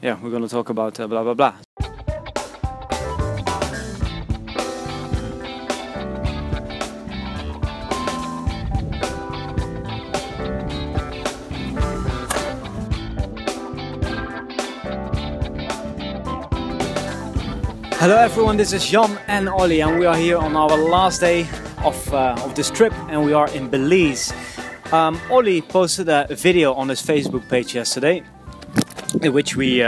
yeah, we're going to talk about blah blah blah. Hello everyone, this is Jan and Olly, and we are here on our last day of this trip, and we are in Belize. Olly posted a video on his Facebook page yesterday in which we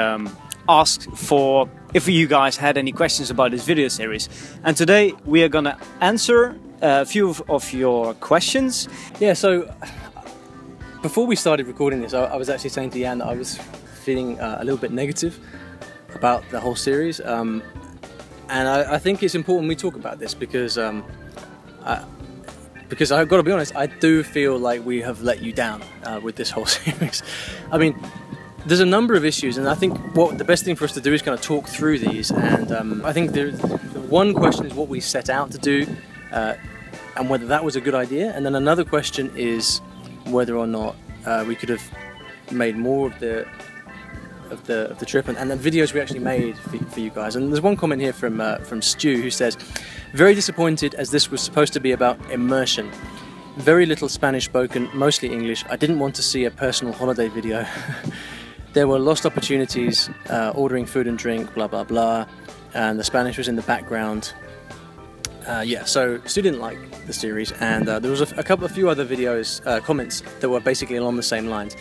asked for if you guys had any questions about this video series. And today we are gonna answer a few of your questions. Yeah, so before we started recording this, I was actually saying to Jan that I was feeling a little bit negative about the whole series. And I think it's important we talk about this because I've got to be honest, I do feel like we have let you down with this whole series. I mean, there's a number of issues, and I think what the best thing for us to do is kind of talk through these. And I think the one question is what we set out to do and whether that was a good idea. And then another question is whether or not we could have made more of the trip and the videos we actually made for you guys. And there's one comment here from Stu who says, very disappointed as this was supposed to be about immersion. Very little Spanish spoken, mostly English. I didn't want to see a personal holiday video. There were lost opportunities, ordering food and drink, blah blah blah, and the Spanish was in the background. Yeah, so Stu didn't like the series, and there was a few other videos, comments that were basically along the same lines.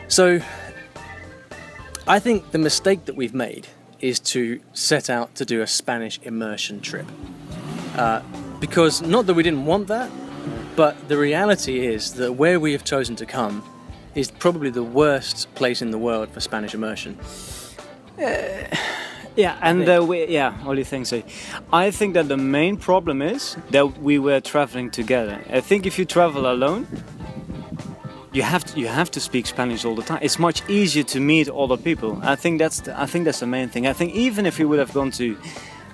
So I think the mistake that we've made is to set out to do a Spanish immersion trip. Because not that we didn't want that, but the reality is that where we have chosen to come is probably the worst place in the world for Spanish immersion. Yeah, and Olly thinks so. I think that the main problem is that we were traveling together. I think if you travel alone, you have to speak Spanish all the time. It's much easier to meet other people. I think that's the main thing. I think even if we would have gone to,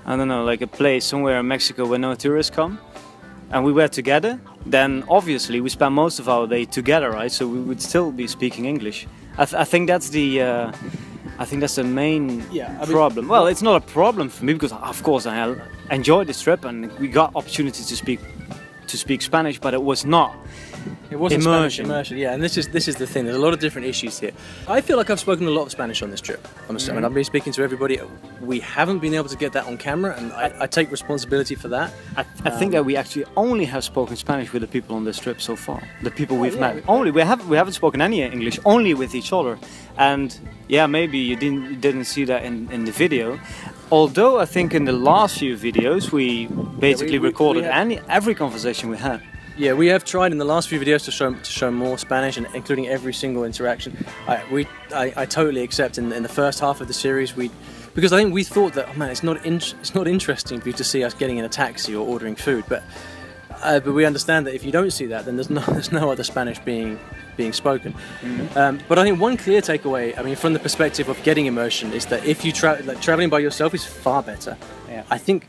I don't know, like a place somewhere in Mexico where no tourists come, and we were together, then obviously we spent most of our day together, right? So we would still be speaking English. I think that's the main problem. Well, it's not a problem for me because of course I enjoyed this trip and we got opportunities to speak Spanish, but it wasn't immersion. Yeah, and this is the thing. There's a lot of different issues here. I feel like I've spoken a lot of Spanish on this trip, honestly. I mean, I've been speaking to everybody. We haven't been able to get that on camera, and I take responsibility for that. I think that we actually only have spoken Spanish with the people on this trip so far. The people we've met. We haven't spoken any English, only with each other. And yeah, maybe you didn't see that in the video. Although I think in the last few videos we basically recorded every conversation we had. Yeah, we have tried in the last few videos to show more Spanish, and including every single interaction. I totally accept in the first half of the series because I think we thought that, oh man, it's not interesting for you to see us getting in a taxi or ordering food, but we understand that if you don't see that, then there's no other Spanish being spoken. Mm-hmm. But I think one clear takeaway, I mean, from the perspective of getting immersion, is that if you traveling by yourself is far better. Yeah. I think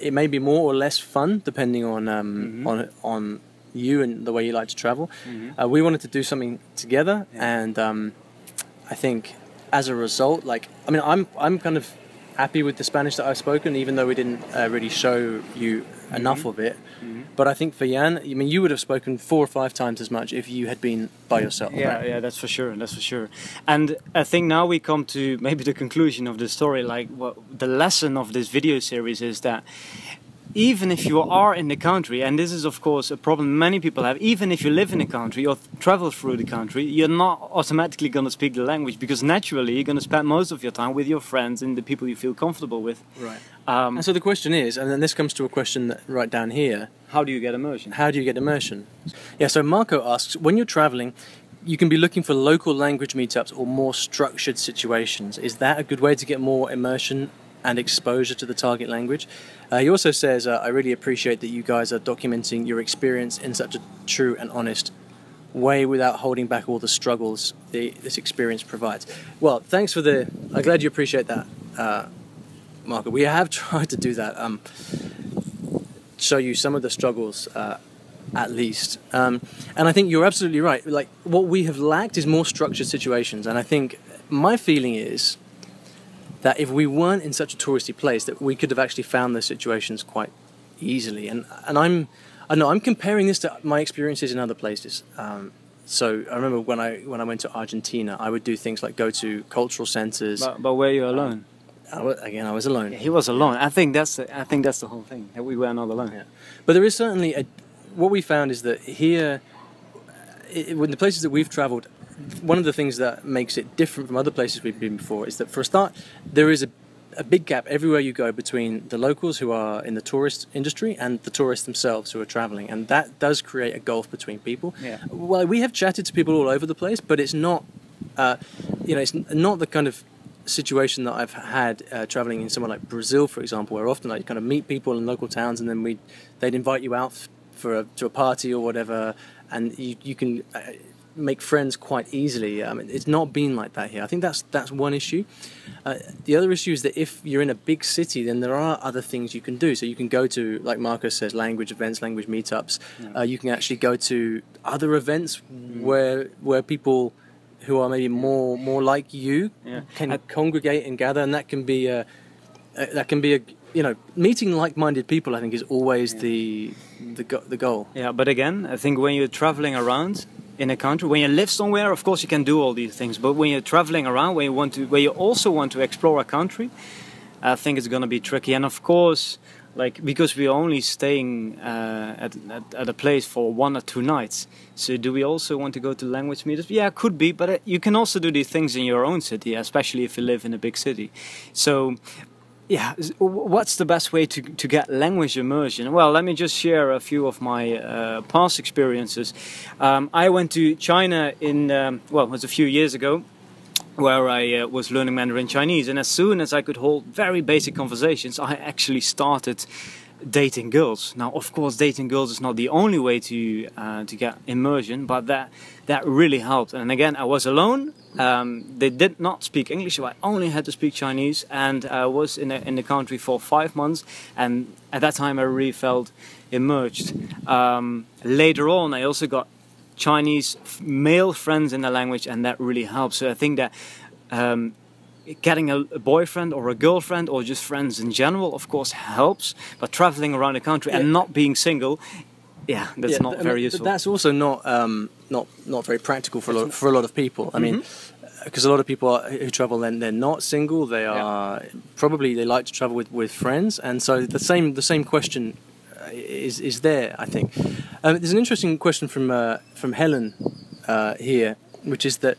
it may be more or less fun depending on you and the way you like to travel. Mm-hmm. We wanted to do something together, and I think as a result, I'm kind of happy with the Spanish that I've spoken, even though we didn't really show you enough of it. Mm-hmm. But I think for Jan, I mean, you would have spoken 4 or 5 times as much if you had been by yourself. Yeah, right? Yeah, that's for sure. That's for sure. And I think now we come to maybe the conclusion of the story. Like, the lesson of this video series is that even if you are in the country, and this is of course a problem many people have, even if you live in the country or travel through the country, you're not automatically going to speak the language, because naturally you're going to spend most of your time with your friends and the people you feel comfortable with. Right. And so the question is, and then this comes to a question right down here: how do you get immersion? How do you get immersion? Yeah. So Marco asks, when you're traveling, you can be looking for local language meetups or more structured situations. Is that a good way to get more immersion and exposure to the target language? He also says, I really appreciate that you guys are documenting your experience in such a true and honest way without holding back all the struggles this experience provides. Well, thanks for I'm glad you appreciate that, Marco. We have tried to do that, show you some of the struggles at least. And I think you're absolutely right. Like, what we have lacked is more structured situations. And I think my feeling is that if we weren't in such a touristy place, that we could have actually found those situations quite easily. And I know I'm comparing this to my experiences in other places. So I remember when I went to Argentina, I would do things like go to cultural centers. But were you alone? I was alone. Yeah, he was alone. I think that's the whole thing, that we were not alone. Yeah. But there is certainly what we found is that here, in the places that we've travelled, one of the things that makes it different from other places we've been before is that, for a start, there is a big gap everywhere you go between the locals who are in the tourist industry and the tourists themselves who are travelling, and that does create a gulf between people. Yeah. Well, we have chatted to people all over the place, but it's not, it's not the kind of situation that I've had travelling in somewhere like Brazil, for example, where often you kind of meet people in local towns, and then they'd invite you out to a party or whatever, and you can make friends quite easily. It's not been like that here. I think that's one issue. The other issue is that if you're in a big city, then there are other things you can do. So you can go to, like Marcus says, language events, language meetups. Yeah. You can actually go to other events where people who are maybe more like you can congregate and gather, and that can be a meeting like-minded people. I think is always the goal. Yeah, but again, I think when you're traveling around in a country, when you live somewhere, of course you can do all these things. But when you're traveling around, where you also want to explore a country, I think it's going to be tricky. And of course, because we're only staying at a place for 1 or 2 nights, so do we also want to go to language meetups? Yeah, could be, but you can also do these things in your own city, especially if you live in a big city. So, yeah, what's the best way to get language immersion? Well, let me just share a few of my past experiences. I went to China it was a few years ago, where I was learning Mandarin Chinese, and as soon as I could hold very basic conversations, I actually started dating girls. Now, of course, dating girls is not the only way to get immersion, but that really helped. And again, I was alone. They did not speak English, so I only had to speak Chinese, and I was in the country for 5 months, and at that time I really felt immersed. Later on, I also got Chinese male friends in the language, and that really helps. So I think that getting a boyfriend or a girlfriend or just friends in general, of course, helps. But traveling around the country and not being single, that's not very useful. But that's also not very practical for a lot of people. I mean, because a lot of people who travel, then they're not single. They are probably they like to travel with friends, and so the same question is there, I think. There's an interesting question from Helen here, which is that,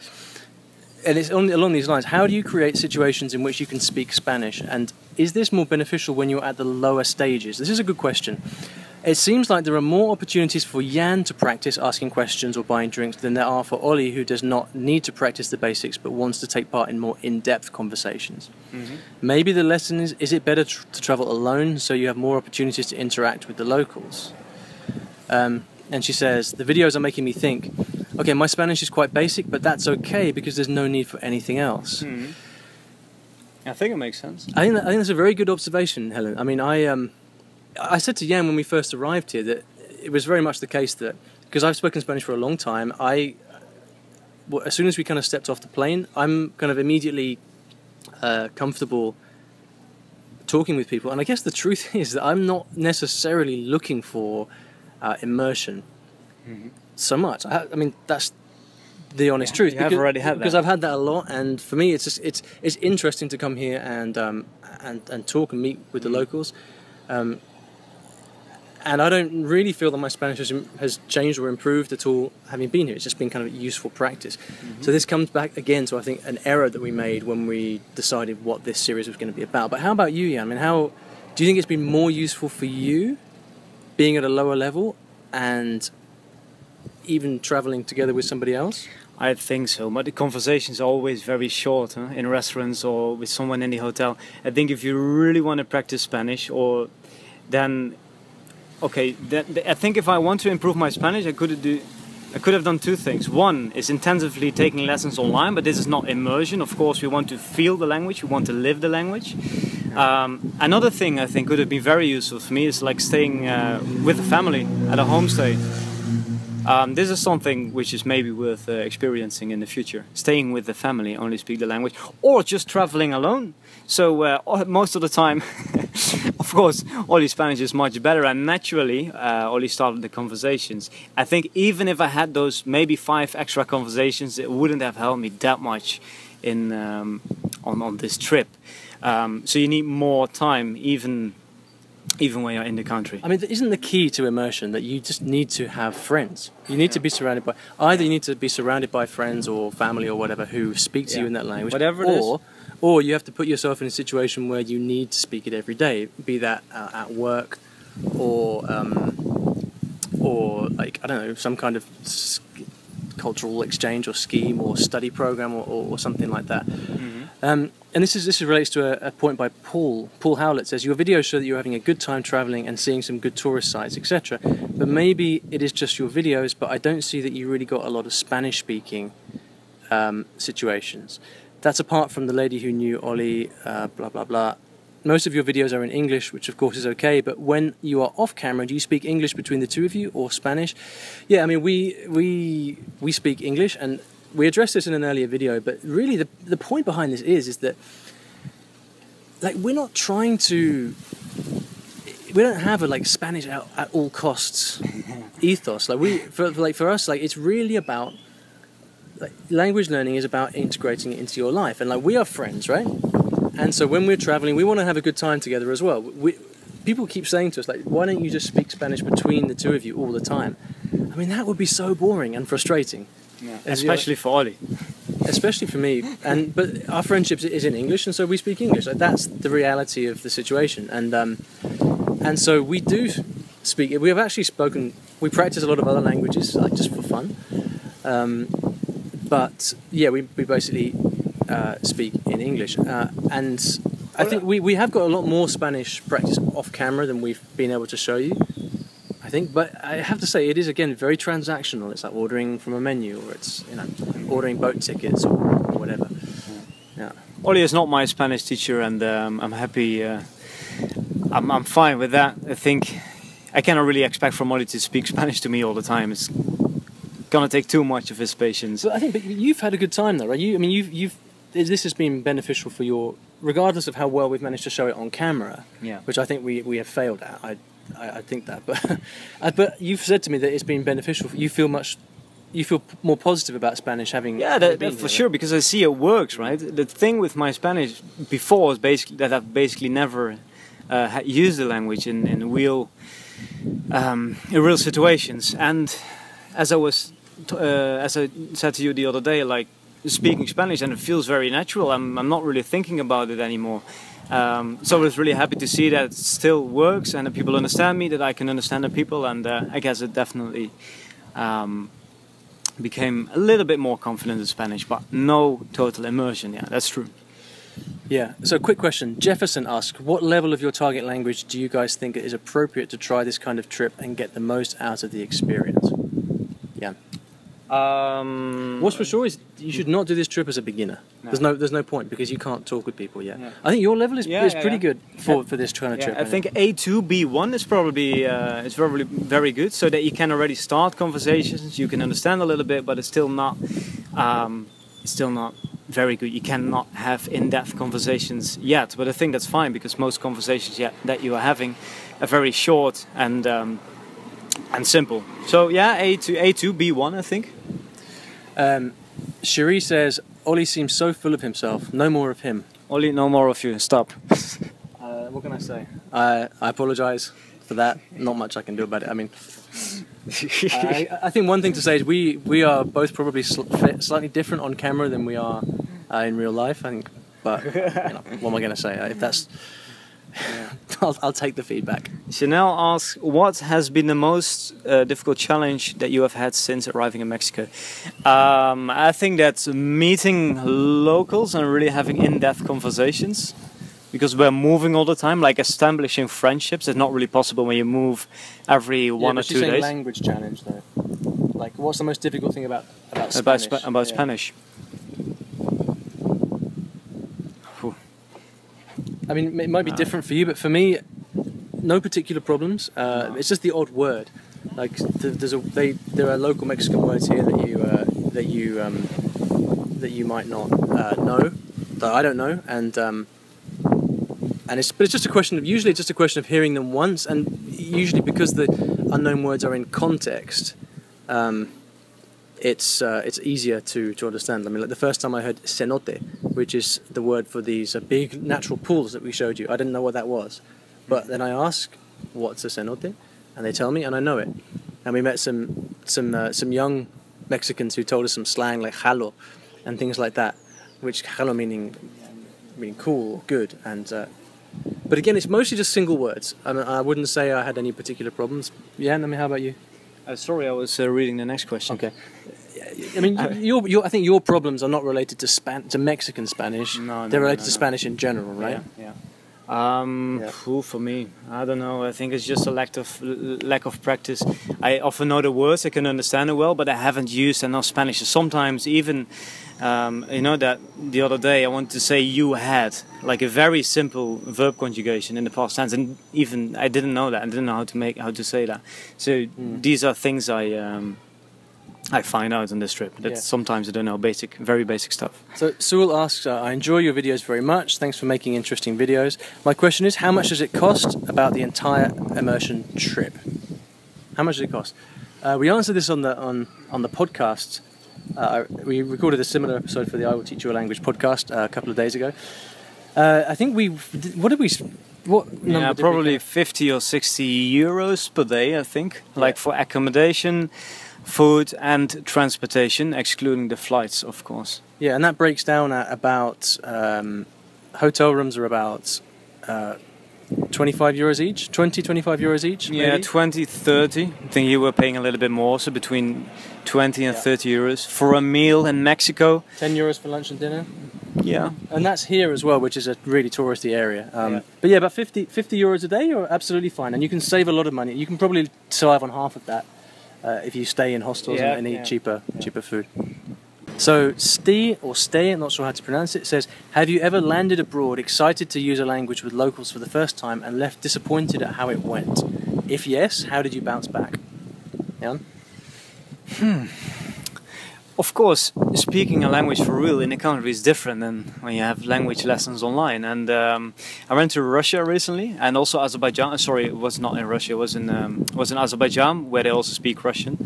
and it's along these lines: how do you create situations in which you can speak Spanish, and is this more beneficial when you're at the lower stages? This is a good question. It seems like there are more opportunities for Jan to practice asking questions or buying drinks than there are for Olly, who does not need to practice the basics but wants to take part in more in-depth conversations. Maybe the lesson is it better to travel alone so you have more opportunities to interact with the locals? And she says, the videos are making me think, okay, my Spanish is quite basic, but that's okay because there's no need for anything else. I think it makes sense. I think that's a very good observation, Helen. I mean, I said to Jan when we first arrived here that it was very much the case that, because I've spoken Spanish for a long time, as soon as we kind of stepped off the plane, I'm kind of immediately comfortable talking with people. And I guess the truth is that I'm not necessarily looking for immersion so much. I mean, that's the honest truth. You have already had that. Because I've had that a lot, and for me, it's interesting to come here and talk and meet with the locals. And I don't really feel that my Spanish has changed or improved at all having been here. It's just been kind of useful practice. So this comes back again to, I think, an error that we made when we decided what this series was going to be about. But how about you, Jan? I mean, how do you think it's been more useful for you being at a lower level and even traveling together with somebody else? I think so, but the conversations are always very short in restaurants or with someone in the hotel. I think if you really want to practice Spanish, I think if I want to improve my Spanish, I could have done 2 things. One is intensively taking lessons online, but this is not immersion. Of course, we want to feel the language, we want to live the language. Another thing I think could have been very useful for me is like staying with the family at a homestay. This is something which is maybe worth experiencing in the future. Staying with the family, only speak the language, or just traveling alone. So most of the time, of course, Olly's Spanish is much better, and naturally, Olly started the conversations. I think even if I had those maybe 5 extra conversations, it wouldn't have helped me that much in on this trip. So you need more time, even when you're in the country. I mean, isn't the key to immersion that you just need to have friends? You need to be surrounded by, either you need to be surrounded by friends or family or whatever who speak to you in that language, whatever it is. Or you have to put yourself in a situation where you need to speak it every day, be that at work or like, I don't know, some kind of cultural exchange or scheme or study program or something like that. And this relates to a point by Paul. Paul Howlett says, your videos show that you're having a good time traveling and seeing some good tourist sites, etc. But maybe it is just your videos, but I don't see that you really got a lot of Spanish-speaking situations. That's apart from the lady who knew Olly, blah, blah, blah. Most of your videos are in English, which of course is okay, but when you are off camera, do you speak English between the two of you or Spanish? Yeah, I mean, we speak English, and we addressed this in an earlier video, but really the point behind this is that, like, we're not trying to, we don't have a like Spanish at all costs ethos. Like for us, like, it's really about, like, language learning is about integrating it into your life, and like, we are friends, right? And so when we're traveling, we want to have a good time together as well. People keep saying to us, like, why don't you just speak Spanish between the two of you all the time? I mean, that would be so boring and frustrating. Yeah, especially for Olly. Especially for me. But our friendship is in English, and so we speak English. Like, that's the reality of the situation. And so we do speak. We have actually spoken. We practice a lot of other languages, like, just for fun. But yeah, we basically speak in English, and I think we have got a lot more Spanish practice off camera than we've been able to show you, I think. But I have to say, it is again very transactional. It's like ordering from a menu, or it's, you know, ordering boat tickets or whatever. Yeah. Olly is not my Spanish teacher, and I'm happy. I'm fine with that. I think I cannot really expect from Olly to speak Spanish to me all the time. It's gonna take too much of his patience. But I think, but you've had a good time though, right? I mean, you've this has been beneficial for your, regardless of how well we've managed to show it on camera. Yeah. Which I think we have failed at. I think that, but you've said to me that it's been beneficial. You feel more positive about Spanish having. Yeah, that for sure, because I see it works, right? The thing with my Spanish before was basically that I've basically never used the language in real situations, and as I said to you the other day, like, speaking Spanish, and it feels very natural. I'm not really thinking about it anymore. So I was really happy to see that it still works, and that people understand me, that I can understand the people, and I guess it definitely became a little bit more confident in Spanish, but no total immersion. Yeah, that's true. Yeah, so quick question. Jefferson asks, what level of your target language do you guys think it is appropriate to try this kind of trip and get the most out of the experience? Yeah. What's for sure is you should not do this trip as a beginner. No. There's no point, because you can't talk with people yet. Yeah. I think your level is pretty good for this kind of trip. I think A2, B1 is probably very good, so that you can already start conversations. You can understand a little bit, but it's still not very good. You cannot have in-depth conversations yet, but I think that's fine, because most conversations that you are having are very short and simple. So yeah, A2, B1, I think. SHERI says, Olly seems so full of himself. No more of him. Olly, no more of you. Stop. What can I say? I apologise for that. Not much I can do about it. I mean, I think one thing to say is we are both probably slightly different on camera than we are in real life, I think. But you know, what am I going to say? If that's, I'll take the feedback. Chanel asks, what has been the most difficult challenge that you have had since arriving in Mexico? I think that's meeting locals and really having in-depth conversations, because we're moving all the time. Like, establishing friendships is not really possible when you move every 1 or 2 days. Language challenge though. Like, what's the most difficult thing about Spanish? Spanish. I mean, it might be different for you, but for me, no particular problems. It's just the odd word. Like there are local Mexican words here that you might not know, that I don't know, and it's just a question of, usually it's just a question of hearing them once, and usually because the unknown words are in context, it's easier to understand. I mean, like the first time I heard cenote, which is the word for these big natural pools that we showed you, I didn't know what that was, but then I ask, what's a cenote? And they tell me, and I know it. And we met some young Mexicans who told us some slang like jalo and things like that, which jalo meaning cool or good. And but again, it's mostly just single words. I wouldn't say I had any particular problems. Yeah, I mean, how about you? Sorry, I was reading the next question. Okay. I mean, I think your problems are not related to Mexican Spanish. No, they're related to Spanish in general, right? Yeah. For me, I don't know. I think it's just a lack of practice. I often know the words, I can understand it well, but I haven't used enough Spanish. Sometimes even, you know, that the other day I wanted to say you had, like a very simple verb conjugation in the past tense, and even I didn't know that. I didn't know how to say that. So these are things I find out on this trip. That sometimes I don't know very basic stuff. So Sewell asks, I enjoy your videos very much. Thanks for making interesting videos. My question is, how much does it cost about the entire immersion trip? How much does it cost? We answered this on the podcast. We recorded a similar episode for the I Will Teach You a Language podcast a couple of days ago. I think what number did probably we get? 50 or 60 euros per day, I think. Like for accommodation, food and transportation, excluding the flights, of course. Yeah, and that breaks down at about, hotel rooms are about 25 euros each, 25 euros each? Yeah, maybe? 20, 30. I think you were paying a little bit more, so between 20 and 30 euros. For a meal in Mexico. 10 euros for lunch and dinner? Yeah. And that's here as well, which is a really touristy area. But yeah, about 50 euros a day, you're absolutely fine. And you can save a lot of money. You can probably survive on half of that. If you stay in hostels and eat cheaper food. So Stay, I'm not sure how to pronounce it, says, have you ever landed abroad excited to use a language with locals for the first time and left disappointed at how it went? If yes, how did you bounce back? Jan? Of course, speaking a language for real in a country is different than when you have language lessons online. And I went to Russia recently, and also Azerbaijan. Sorry, it was not in Russia. It was in Azerbaijan, where they also speak Russian.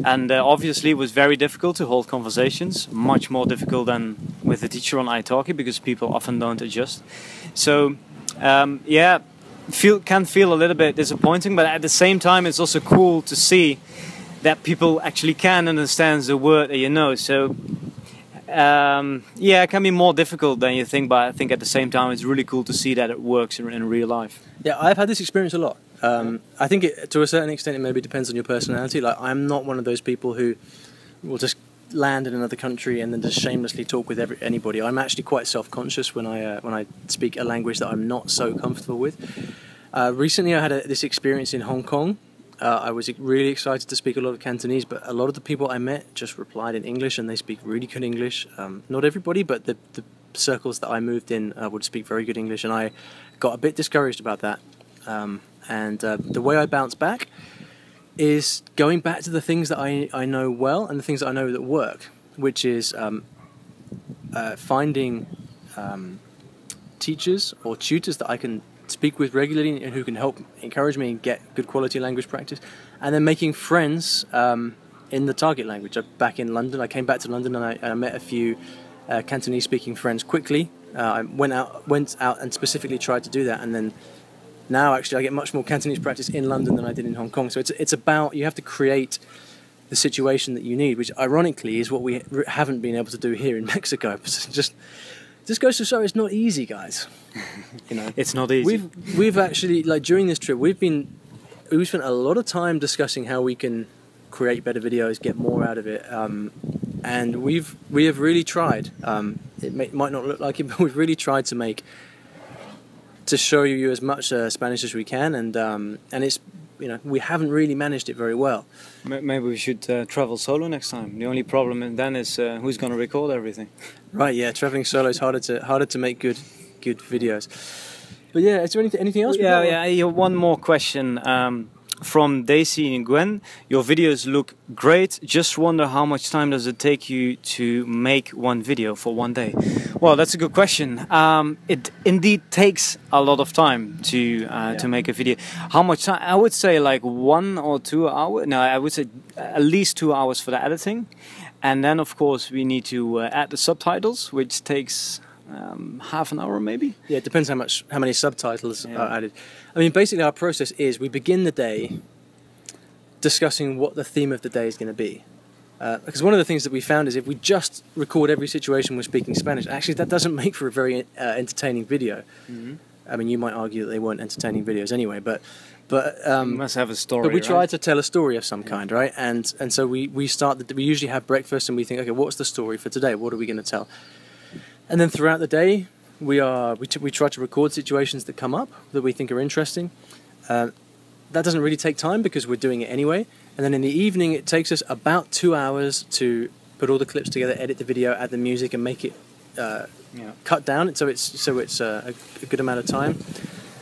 And obviously, it was very difficult to hold conversations. Much more difficult than with a teacher on italki, because people often don't adjust. So, yeah, can feel a little bit disappointing, but at the same time, it's also cool to see that people actually can understand the word that you know. So yeah, it can be more difficult than you think, but I think at the same time it's really cool to see that it works in real life. Yeah, I've had this experience a lot. I think to a certain extent it maybe depends on your personality. Like, I'm not one of those people who will just land in another country and then just shamelessly talk with anybody. I'm actually quite self-conscious when I speak a language that I'm not so comfortable with. Recently I had this experience in Hong Kong. I was really excited to speak a lot of Cantonese, but a lot of the people I met just replied in English, and they speak really good English. Not everybody, but the circles that I moved in would speak very good English, and I got a bit discouraged about that. And the way I bounce back is going back to the things that I know well and the things that I know that work, which is finding teachers or tutors that I can speak with regularly and who can help encourage me and get good quality language practice, and then making friends in the target language. Back in London, I came back to London and I met a few Cantonese speaking friends quickly. I went out and specifically tried to do that, and then now actually I get much more Cantonese practice in London than I did in Hong Kong. So it's about, you have to create the situation that you need, which ironically is what we haven't been able to do here in Mexico. Just goes to show it's not easy, guys. You know, it's not easy. We've actually, like, during this trip, we've spent a lot of time discussing how we can create better videos, get more out of it, and we have really tried. It might not look like it, but we've really tried to show you as much Spanish as we can, and it's, you know, we haven't really managed it very well. Maybe we should travel solo next time. The only problem then is who's going to record everything. Right, yeah, traveling solo is harder to make good videos. But yeah, is there anything else? Yeah. One more question. From Daisy and Gwen, your videos look great. Just wonder how much time does it take you to make one video for one day? Well, that's a good question. It indeed takes a lot of time to make a video. How much time? I would say like 1 or 2 hours. No, I would say at least 2 hours for the editing. And then of course we need to add the subtitles, which takes half an hour maybe. Yeah, it depends how many subtitles are added. I mean, basically our process is we begin the day discussing what the theme of the day is going to be. Because one of the things that we found is if we just record every situation we're speaking Spanish, actually that doesn't make for a very entertaining video. I mean, you might argue that they weren't entertaining videos anyway, but you must have a story. But we try to tell a story of some kind, right? And so we usually have breakfast and we think, okay, what's the story for today? What are we going to tell? And then throughout the day, we try to record situations that come up that we think are interesting. That doesn't really take time because we're doing it anyway. And then in the evening, it takes us about 2 hours to put all the clips together, edit the video, add the music, and make it cut down. So it's a good amount of time.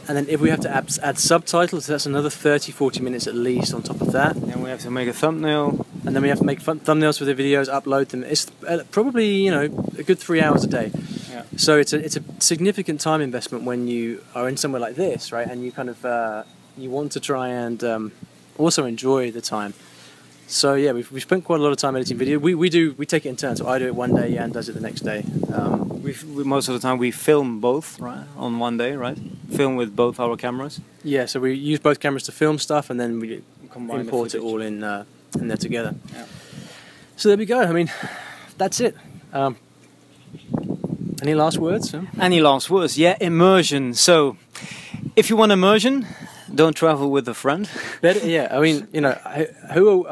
And then if we have to add subtitles, that's another 30-40 minutes at least on top of that. And we have to make a thumbnail. And then we have to make thumbnails for the videos, upload them. It's probably a good 3 hours a day. Yeah. So it's a significant time investment when you are in somewhere like this, right? And you kind of you want to try and also enjoy the time. So yeah, we spent quite a lot of time editing video. We take it in turns. So I do it one day, Jan does it the next day. Most of the time we film both, right, on one day, right? Film with both our cameras. Yeah, so we use both cameras to film stuff, and then we import it all in there together. Yeah. So there we go. I mean, that's it. Any last words? Any last words? Yeah, immersion. So, if you want immersion, don't travel with a friend. Better, yeah. I mean, I'm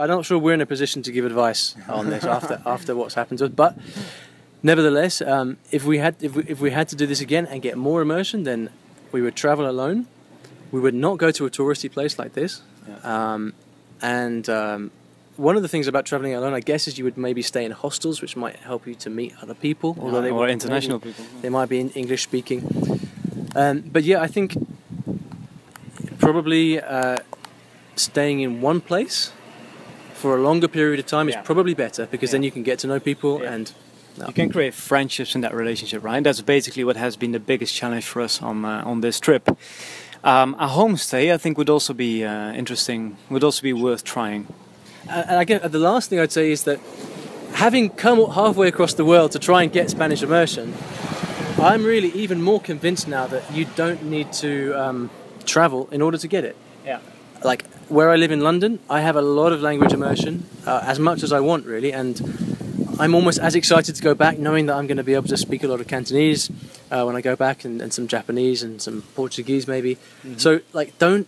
not sure we're in a position to give advice on this after what's happened to us, but nevertheless, if we had to do this again and get more immersion, then we would travel alone. We would not go to a touristy place like this. Yeah. One of the things about traveling alone, I guess, is you would maybe stay in hostels, which might help you to meet other people, although or international people. They might be English speaking. But yeah, I think probably staying in one place for a longer period of time is probably better, because then you can get to know people and you can create friendships in that relationship, right? That's basically what has been the biggest challenge for us on this trip. A homestay, I think, would also be interesting. Would also be worth trying. And I guess the last thing I'd say is that having come halfway across the world to try and get Spanish immersion, I'm really even more convinced now that you don't need to travel in order to get it. Yeah. Like where I live in London, I have a lot of language immersion, as much as I want really, and I'm almost as excited to go back knowing that I'm going to be able to speak a lot of Cantonese when I go back, and some Japanese and some Portuguese maybe. So like don't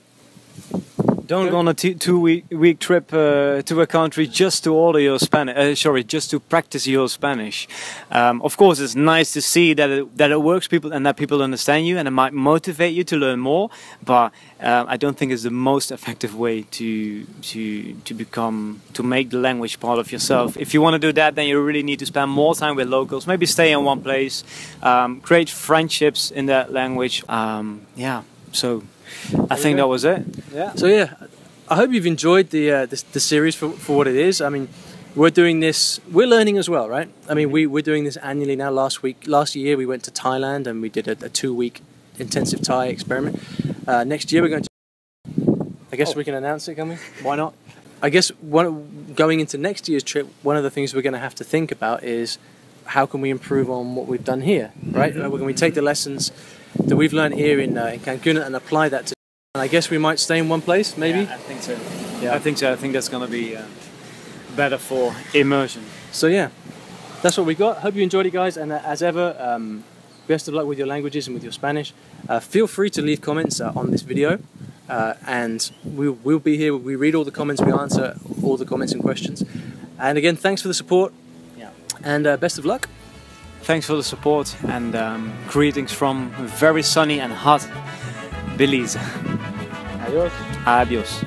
go on a two-week trip to a country just to order your Spanish. Just to practice your Spanish. Of course, it's nice to see that it works, and that people understand you, and it might motivate you to learn more. But I don't think it's the most effective way to make the language part of yourself. If you want to do that, then you really need to spend more time with locals. Maybe stay in one place, create friendships in that language. So. I think that was it. Yeah. So yeah, I hope you've enjoyed the series for what it is. I mean, we're doing this. We're learning as well, right? I mean, we're doing this annually now. Last year, we went to Thailand and we did a 2-week intensive Thai experiment. Next year, we're going to. I guess we can announce it, can we? Why not? I guess going into next year's trip, one of the things we're going to have to think about is how can we improve on what we've done here, right? How can we take the lessons that we've learned here in Cancun and apply that to, and I guess we might stay in one place, maybe? Yeah, I think so. Yeah. I think so. I think that's going to be better for immersion. So yeah, that's what we got. Hope you enjoyed it, guys, and as ever, best of luck with your languages and with your Spanish. Feel free to leave comments on this video, and we'll be here. We read all the comments, we answer all the comments and questions. And again, thanks for the support, and best of luck. Thanks for the support, and greetings from very sunny and hot Belize. Adios. Adios.